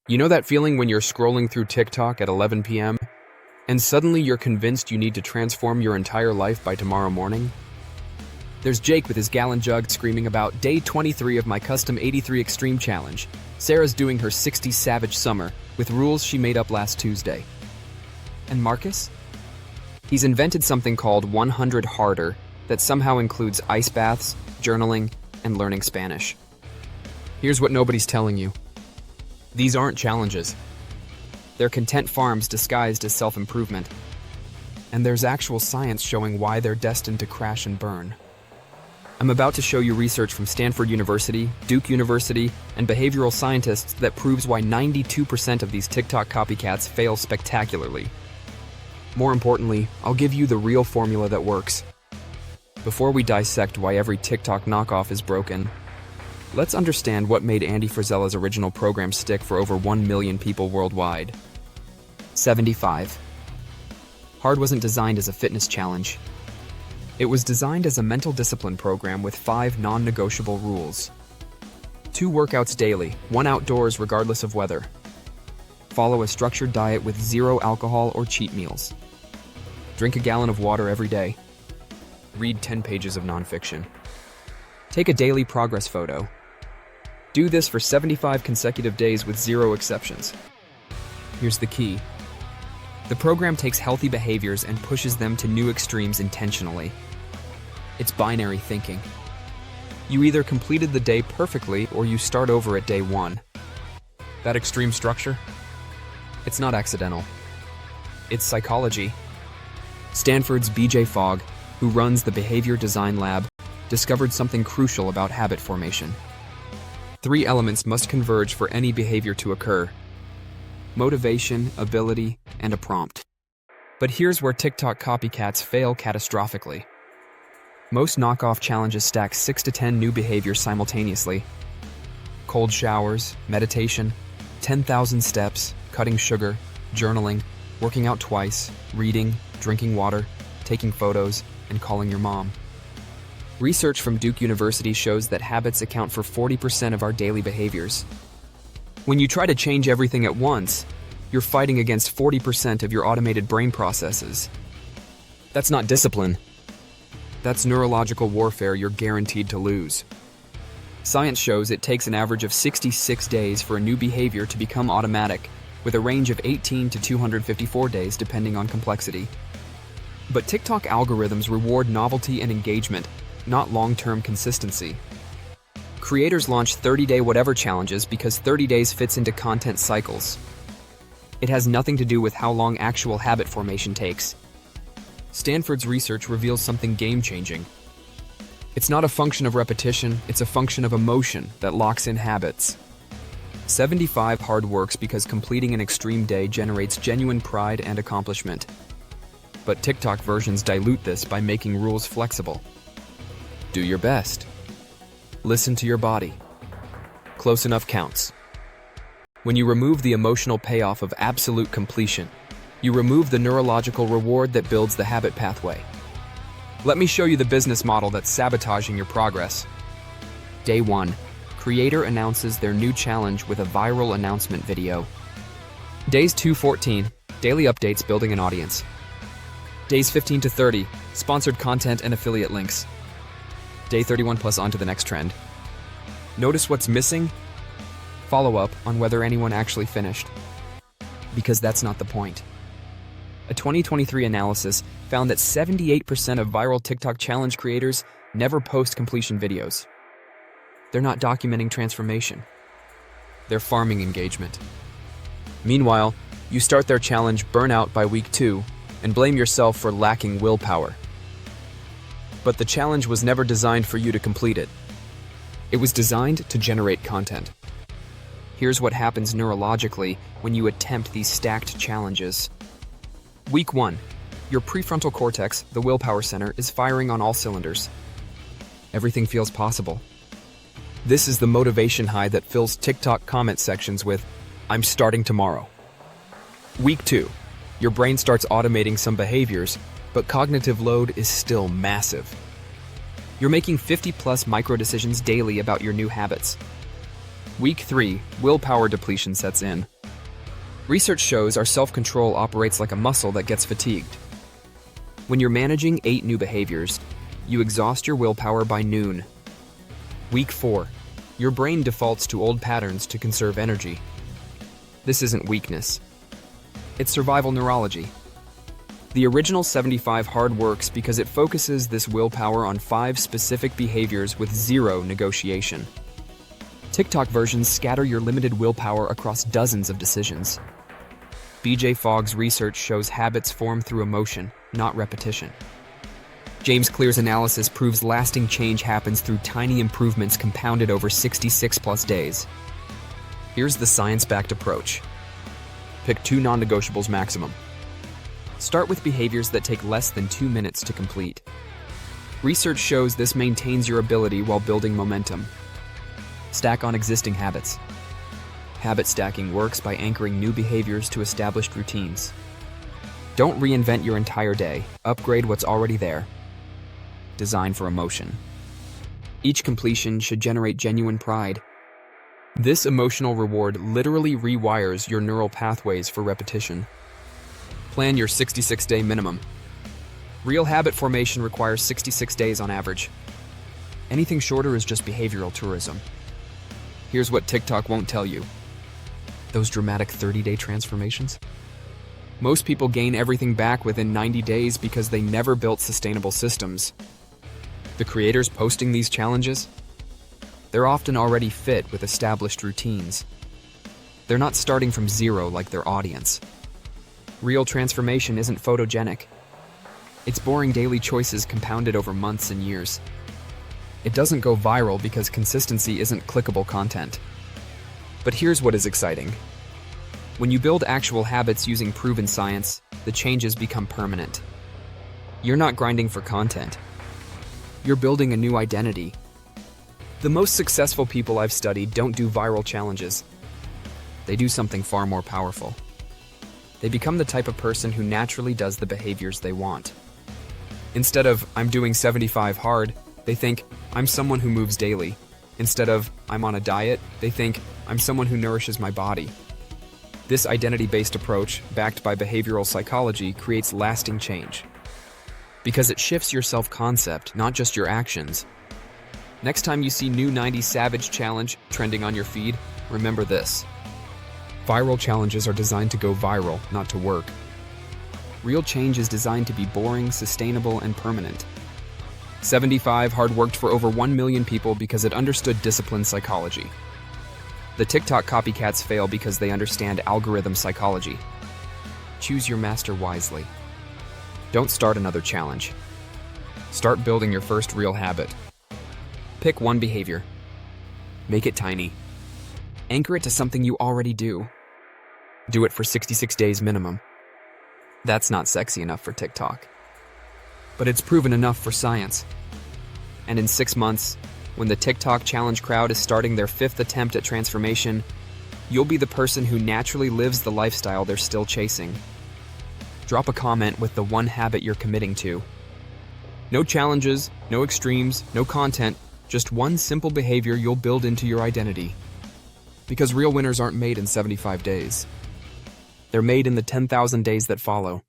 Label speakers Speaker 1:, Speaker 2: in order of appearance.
Speaker 1: You know that feeling when you're scrolling through TikTok at 11 p.m. and suddenly you're convinced you need to transform your entire life by tomorrow morning? There's Jake with his gallon jug screaming about day 23 of my custom 83 Extreme Challenge. Sarah's doing her 60 Savage Summer with rules she made up last Tuesday. And Marcus? He's invented something called 100 Harder that somehow includes ice baths, journaling, and learning Spanish. Here's what nobody's telling you. These aren't challenges. They're content farms disguised as self-improvement. And there's actual science showing why they're destined to crash and burn. I'm about to show you research from Stanford University, Duke University, and behavioral scientists that proves why 92% of these TikTok copycats fail spectacularly. More importantly, I'll give you the real formula that works. Before we dissect why every TikTok knockoff is broken, let's understand what made Andy Frisella's original program stick for over 1 million people worldwide. 75. Hard wasn't designed as a fitness challenge. It was designed as a mental discipline program with 5 non-negotiable rules. 2 workouts daily, 1 outdoors regardless of weather. Follow a structured diet with 0 alcohol or cheat meals. Drink a gallon of water every day. Read 10 pages of nonfiction. Take a daily progress photo. Do this for 75 consecutive days with 0 exceptions. Here's the key. The program takes healthy behaviors and pushes them to new extremes intentionally. It's binary thinking. You either completed the day perfectly or you start over at day 1. That extreme structure? It's not accidental. It's psychology. Stanford's B.J. Fogg, who runs the Behavior Design Lab, discovered something crucial about habit formation. 3 elements must converge for any behavior to occur: motivation, ability, and a prompt. But here's where TikTok copycats fail catastrophically. Most knockoff challenges stack 6 to 10 new behaviors simultaneously. Cold showers, meditation, 10,000 steps, cutting sugar, journaling, working out twice, reading, drinking water, taking photos, and calling your mom. Research from Duke University shows that habits account for 40% of our daily behaviors. When you try to change everything at once, you're fighting against 40% of your automated brain processes. That's not discipline. That's neurological warfare you're guaranteed to lose. Science shows it takes an average of 66 days for a new behavior to become automatic, with a range of 18 to 254 days depending on complexity. But TikTok algorithms reward novelty and engagement, not long-term consistency. Creators launch 30-day whatever challenges because 30 days fits into content cycles. It has nothing to do with how long actual habit formation takes. Stanford's research reveals something game-changing. It's not a function of repetition, it's a function of emotion that locks in habits. 75 hard works because completing an extreme day generates genuine pride and accomplishment. But TikTok versions dilute this by making rules flexible. Do your best. Listen to your body. Close enough counts. When you remove the emotional payoff of absolute completion, you remove the neurological reward that builds the habit pathway. Let me show you the business model that's sabotaging your progress. Day 1. Creator announces their new challenge with a viral announcement video. Days 2-14. Daily updates building an audience. Days 15 to 30. Sponsored content and affiliate links. Day 31 plus on to the next trend. Notice what's missing? Follow up on whether anyone actually finished. Because that's not the point. A 2023 analysis found that 78% of viral TikTok challenge creators never post completion videos. They're not documenting transformation. They're farming engagement. Meanwhile, you start their challenge burnout by week 2 and blame yourself for lacking willpower. But the challenge was never designed for you to complete it. It was designed to generate content. Here's what happens neurologically when you attempt these stacked challenges. Week 1. Your prefrontal cortex, the willpower center, is firing on all cylinders. Everything feels possible. This is the motivation high that fills TikTok comment sections with, "I'm starting tomorrow." Week 2. Your brain starts automating some behaviors, but cognitive load is still massive. You're making 50+ micro decisions daily about your new habits. Week 3, willpower depletion sets in. Research shows our self-control operates like a muscle that gets fatigued. When you're managing 8 new behaviors, you exhaust your willpower by noon. Week 4. Your brain defaults to old patterns to conserve energy. This isn't weakness. It's survival neurology. The original 75 hard works because it focuses this willpower on 5 specific behaviors with 0 negotiation. TikTok versions scatter your limited willpower across dozens of decisions. BJ Fogg's research shows habits form through emotion, not repetition. James Clear's analysis proves lasting change happens through tiny improvements compounded over 66+ days. Here's the science-backed approach. Pick 2 non-negotiables maximum. Start with behaviors that take less than 2 minutes to complete. Research shows this maintains your ability while building momentum. Stack on existing habits. Habit stacking works by anchoring new behaviors to established routines. Don't reinvent your entire day. Upgrade what's already there. Design for emotion. Each completion should generate genuine pride. This emotional reward literally rewires your neural pathways for repetition. Plan your 66-day minimum. Real habit formation requires 66 days on average. Anything shorter is just behavioral tourism. Here's what TikTok won't tell you. Those dramatic 30-day transformations? Most people gain everything back within 90 days because they never built sustainable systems. The creators posting these challenges? They're often already fit with established routines. They're not starting from zero like their audience. Real transformation isn't photogenic. It's boring daily choices compounded over months and years. It doesn't go viral because consistency isn't clickable content. But here's what is exciting. When you build actual habits using proven science, the changes become permanent. You're not grinding for content. You're building a new identity. The most successful people I've studied don't do viral challenges. They do something far more powerful. They become the type of person who naturally does the behaviors they want. Instead of, I'm doing 75 hard, they think, I'm someone who moves daily. Instead of, I'm on a diet, they think, I'm someone who nourishes my body. This identity-based approach, backed by behavioral psychology, creates lasting change. Because it shifts your self-concept, not just your actions. Next time you see new 90 Savage Challenge trending on your feed, remember this. Viral challenges are designed to go viral, not to work. Real change is designed to be boring, sustainable, and permanent. 75 hard worked for over 1 million people because it understood discipline psychology. The TikTok copycats fail because they understand algorithm psychology. Choose your master wisely. Don't start another challenge. Start building your first real habit. Pick one behavior. Make it tiny. Anchor it to something you already do. Do it for 66 days minimum. That's not sexy enough for TikTok. But it's proven enough for science. And in 6 months, when the TikTok challenge crowd is starting their 5th attempt at transformation, you'll be the person who naturally lives the lifestyle they're still chasing. Drop a comment with the one habit you're committing to. No challenges, no extremes, no content, just one simple behavior you'll build into your identity. Because real winners aren't made in 75 days. They're made in the 10,000 days that follow.